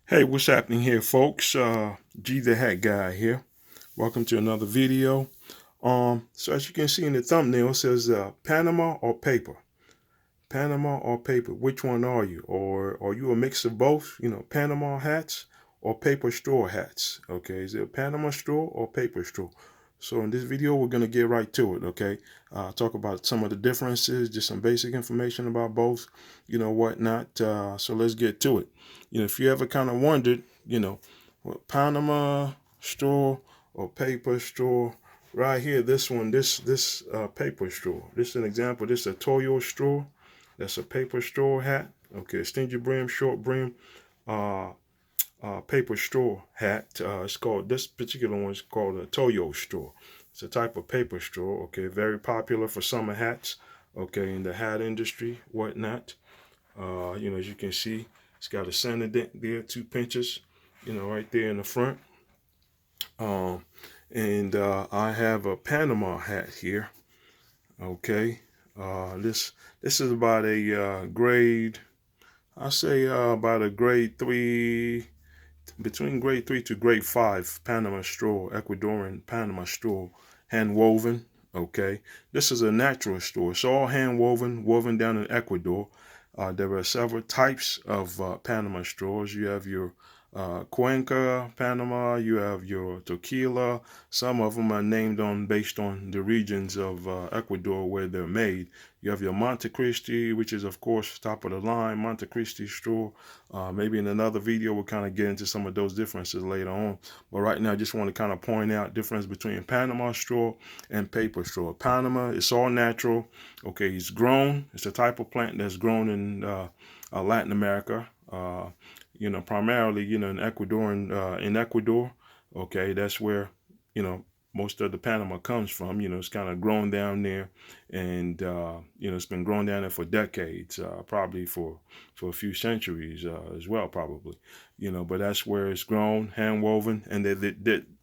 Hey, what's happening here, folks? G the Hat Guy here. Welcome to another video. So as you can see in the thumbnail, it says Panama or paper. Panama or paper. Which one are you? Or are you a mix of both? You know, Panama hats or paper straw hats. Okay, is it Panama straw or paper straw? So in this video, we're gonna get right to it. Okay, talk about some of the differences, just some basic information about both. You know, whatnot. So let's get to it. You know, if you ever kind of wondered, you know, what Panama straw or paper straw. Right here, this one, this paper straw. This is an example. This is a Toyo straw. That's a paper straw hat. Okay, stingy brim, short brim, uh, paper straw hat. It's called, this particular one is called a Toyo straw. It's a type of paper straw. Okay, very popular for summer hats. Okay, in the hat industry, whatnot. You know, as you can see, it's got a center dent there, 2 pinches. You know, right there in the front. And I have a Panama hat here. Okay, this is about a grade. I say about a grade 3, between grade 3 to grade 5 Panama straw, Ecuadorian Panama straw, hand woven. Okay, this is a natural straw. It's all hand woven, woven down in Ecuador. There are several types of Panama straws. You have your Cuenca, Panama. You have your Tequila. Some of them are named based on the regions of Ecuador where they're made. You have your Monte Cristi, which is of course top of the line Monte Cristi straw. Maybe in another video we'll kind of get into some of those differences later on. But right now I just want to kind of point out difference between Panama straw and paper straw. Panama, it's all natural. Okay, it's grown. It's a type of plant that's grown in Latin America. You know, primarily, you know, in Ecuador. Okay, that's where, you know, most of the Panama comes from. You know, it's kind of grown down there, and you know, it's been grown down there for decades, probably for a few centuries as well, probably. You know, but that's where it's grown, hand woven, and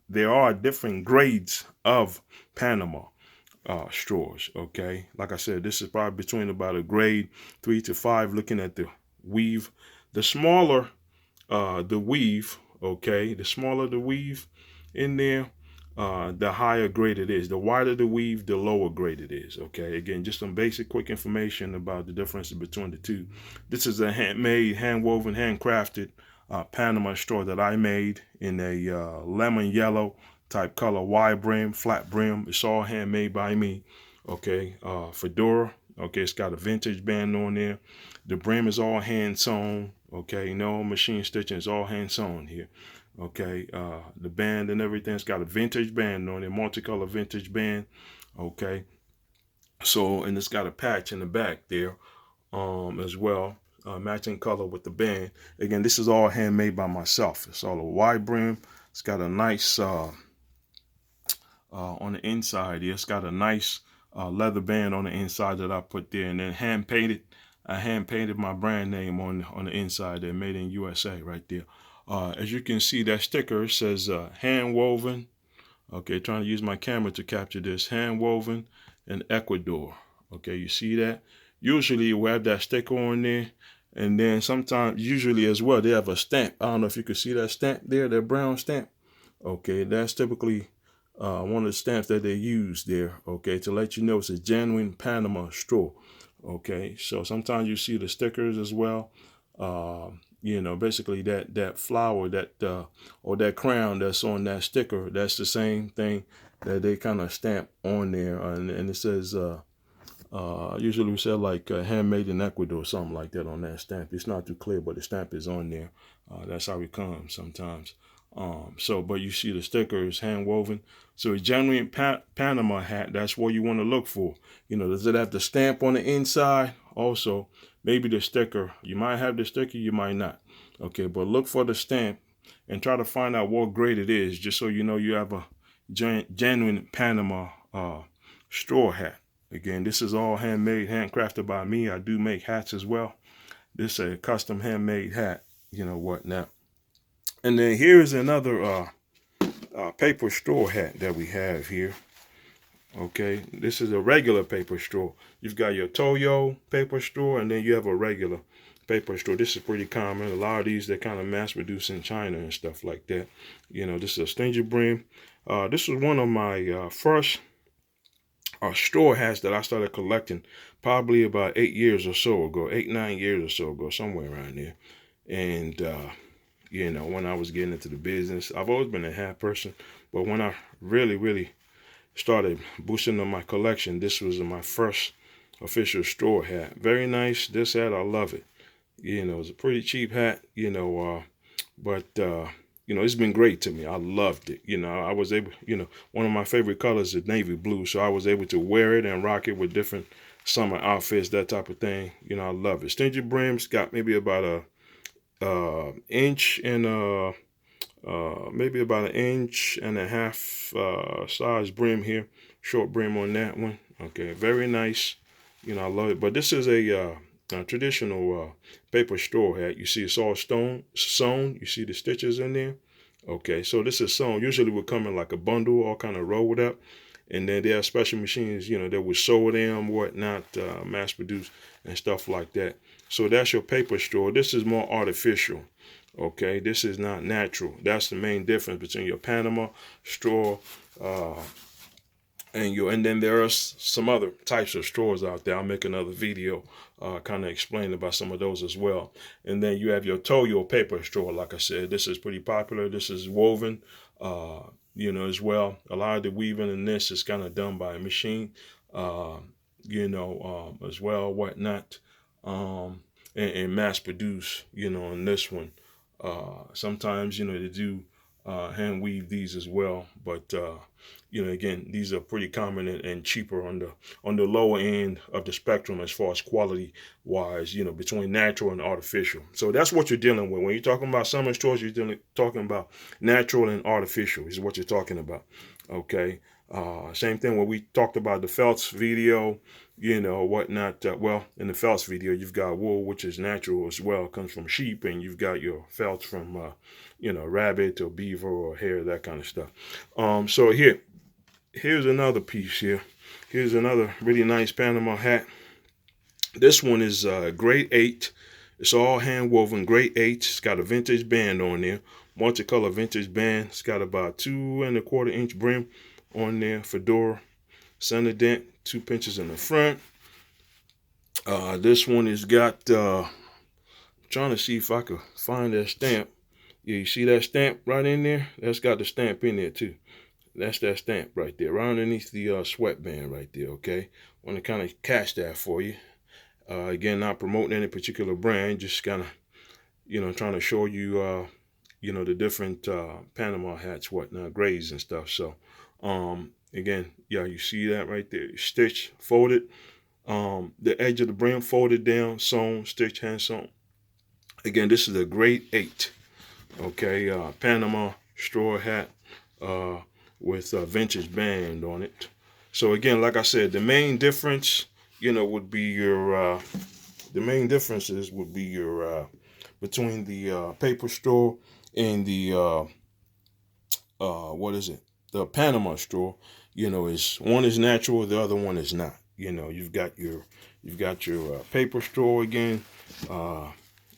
there are different grades of Panama straws. Okay, like I said, this is probably between about a grade 3 to 5. Looking at the weave, the smaller the weave, okay, the smaller the weave in there, the higher grade it is. The wider the weave, the lower grade it is. Okay, again, just some basic quick information about the differences between the two. This is a handmade, hand woven, handcrafted Panama straw that I made in a lemon yellow type color, wide brim, flat brim. It's all handmade by me. Okay, fedora. Okay, it's got a vintage band on there. The brim is all hand sewn. Okay, no machine stitching. It's all hand sewn here. Okay, the band and everything's got a vintage band on it, multicolor vintage band. Okay, so, and it's got a patch in the back there as well, matching color with the band. Again, this is all handmade by myself. It's all a wide brim. It's got a nice on the inside here. It's got a nice leather band on the inside that I put there, and then hand painted. I hand painted my brand name on the inside there, made in USA right there. As you can see, that sticker says hand woven. Okay, trying to use my camera to capture this. Hand woven in Ecuador. Okay, you see that? Usually we have that sticker on there, and then sometimes, usually as well, they have a stamp. I don't know if you can see that stamp there, that brown stamp. Okay, that's typically one of the stamps that they use there, okay, to let you know it's a genuine Panama straw. Okay, so sometimes you see the stickers as well. You know, basically that flower, that or that crown that's on that sticker, that's the same thing that they kind of stamp on there, and it says usually we say like handmade in Ecuador or something like that on that stamp. It's not too clear, but the stamp is on there. That's how it comes sometimes. So, but you see the sticker is hand woven. So a genuine Panama hat, that's what you want to look for. You know, does it have the stamp on the inside? Also, maybe the sticker. You might have the sticker, you might not. Okay, but look for the stamp and try to find out what grade it is, just so you know you have a genuine Panama straw hat. Again, this is all handmade, handcrafted by me. I do make hats as well. This is a custom handmade hat, you know, whatnot. And then here's another paper straw hat that we have here. Okay, this is a regular paper straw. You've got your Toyo paper straw, and then you have a regular paper straw. This is pretty common. A lot of these, they're kind of mass produced in China and stuff like that. You know, this is a stingy brim. This was one of my first straw hats that I started collecting probably about 8 years or so ago, 9 years or so ago, somewhere around there. And, you know, when I was getting into the business, I've always been a hat person, but when I really started boosting up my collection, this was my first official straw hat. Very nice. This hat, I love it. You know, it's a pretty cheap hat, you know, but you know, it's been great to me. I loved it. You know, I was able, you know, one of my favorite colors is navy blue, so I was able to wear it and rock it with different summer outfits, that type of thing. You know, I love it. Stingy brim's got maybe about a inch and maybe about 1.5 inch size brim here, short brim on that one. Okay, very nice. You know, I love it. But this is a traditional paper straw hat. You see it's all sewn. You see the stitches in there. Okay, so this is sewn. Usually would come in like a bundle, all kind of rolled up. And then there are special machines, you know, that would sew them, whatnot, mass produced and stuff like that. So that's your paper straw. This is more artificial. Okay, this is not natural. That's the main difference between your Panama straw and then there are some other types of straws out there. I'll make another video kind of explaining about some of those as well. And then you have your Toyo paper straw. Like I said, this is pretty popular. This is woven, you know, as well. A lot of the weaving in this is kind of done by a machine, you know, as well, whatnot, and mass produce, you know, on this one. Sometimes, you know, they do hand weave these as well, but you know, again, these are pretty common and cheaper on the lower end of the spectrum as far as quality wise, you know, between natural and artificial. So that's what you're dealing with when you're talking about summer straws. You're talking about natural and artificial is what you're talking about. Okay. Same thing when we talked about the felts video, you know, whatnot. Well, in the felts video, you've got wool, which is natural as well, comes from sheep, and you've got your felts from, you know, rabbit or beaver or hare, that kind of stuff. So here's another piece here. Here's another really nice Panama hat. This one is grade 8. It's all hand woven, grade 8. It's got a vintage band on there, multicolor vintage band. It's got about 2¼ inch brim on there, fedora, center dent, 2 pinches in the front. This one has got, trying to see if I could find that stamp. Yeah, you see that stamp right in there? That's got the stamp in there too. That's that stamp right there, right underneath the sweatband right there, okay? Want to kind of catch that for you. Again, not promoting any particular brand, just kind of, you know, trying to show you, you know, the different Panama hats, whatnot, grades and stuff. So, again, yeah, you see that right there, stitch, folded, the edge of the brim folded down, sewn, stitch, hand sewn. Again, this is a grade 8, okay, Panama straw hat with a vintage band on it. So again, like I said, the main difference, you know, would be your, the main differences would be your, between the paper straw and the, what is it? The Panama straw, you know, is one is natural, the other one is not. You know, you've got your paper straw again.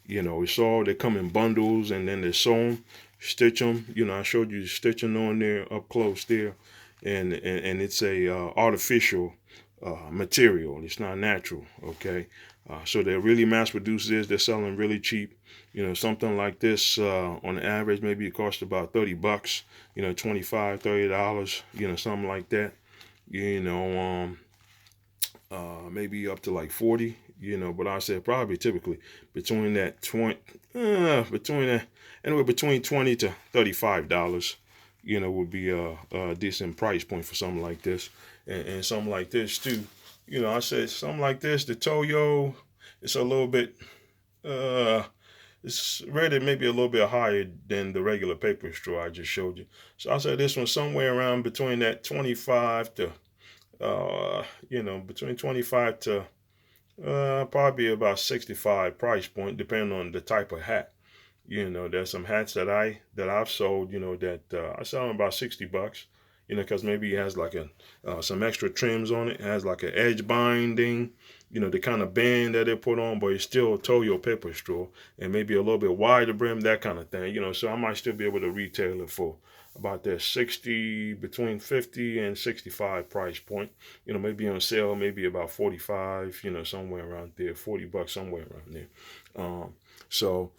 You know, it's all, they come in bundles and then they're sewn, stitch them. You know, I showed you the stitching on there up close there, and it's a artificial material. It's not natural. Okay, so they're really mass produced. They're selling really cheap. You know, something like this on average, maybe it costs about $30. You know, $25, $30. You know, something like that. You know, maybe up to like 40. You know, but I said probably typically between that anywhere between $20 to $35. You know, would be a decent price point for something like this, and something like this too. You know, I said something like this, the Toyo, it's a little bit, it's rated maybe a little bit higher than the regular paper straw I just showed you. So I said this one somewhere around between that 25 to, you know, between 25 to probably about 65 price point, depending on the type of hat. You know, there's some hats that I've sold, you know, that I sell them about $60. you know, because maybe it has like a some extra trims on it. It has like an edge binding, you know, the kind of band that they put on, but it's still a Toyo paper straw, and maybe a little bit wider brim, that kind of thing, you know. So I might still be able to retail it for about that 60, between 50 and 65 price point, you know, maybe on sale, maybe about 45, you know, somewhere around there, $40, somewhere around there. So,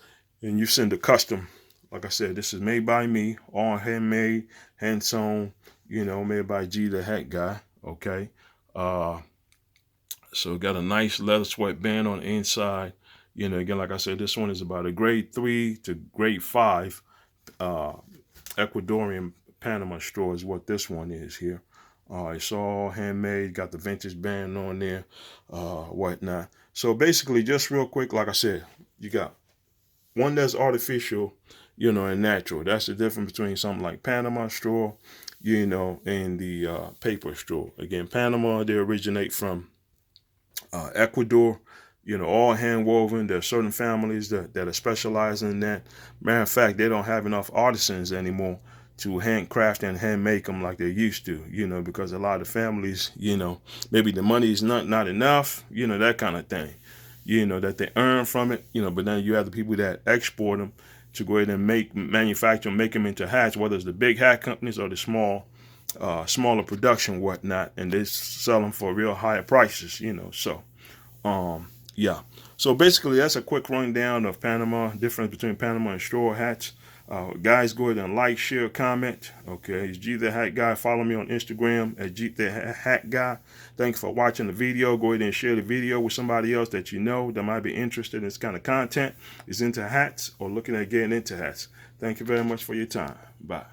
and you send a custom, like I said, this is made by me, all handmade, hand sewn, you know, made by G the Hat Guy. Okay. So got a nice leather sweatband on the inside. You know, again, like I said, this one is about a grade 3 to grade 5 Ecuadorian Panama straw is what this one is here. It's all handmade, got the vintage band on there, whatnot. So basically, just real quick, like I said, you got one that's artificial, you know, and natural. That's the difference between something like Panama straw, you know, and the paper straw. Again, Panama, they originate from Ecuador, you know, all hand woven. There are certain families that are specializing in that. Matter of fact, they don't have enough artisans anymore to handcraft and hand make them like they used to, you know, because a lot of families, you know, maybe the money is not enough, you know, that kind of thing, you know, that they earn from it, you know. But then you have the people that export them to go ahead and manufacture, make them into hats, whether it's the big hat companies or the smaller production, whatnot, and they sell them for real higher prices, you know. So yeah, so basically that's a quick rundown of Panama, difference between Panama and straw hats. Guys, go ahead and like, share, comment. Okay, it's G the Hat Guy. Follow me on Instagram at G the Hat Guy. Thanks for watching the video. Go ahead and share the video with somebody else that you know that might be interested in this kind of content, is into hats or looking at getting into hats. Thank you very much for your time. Bye.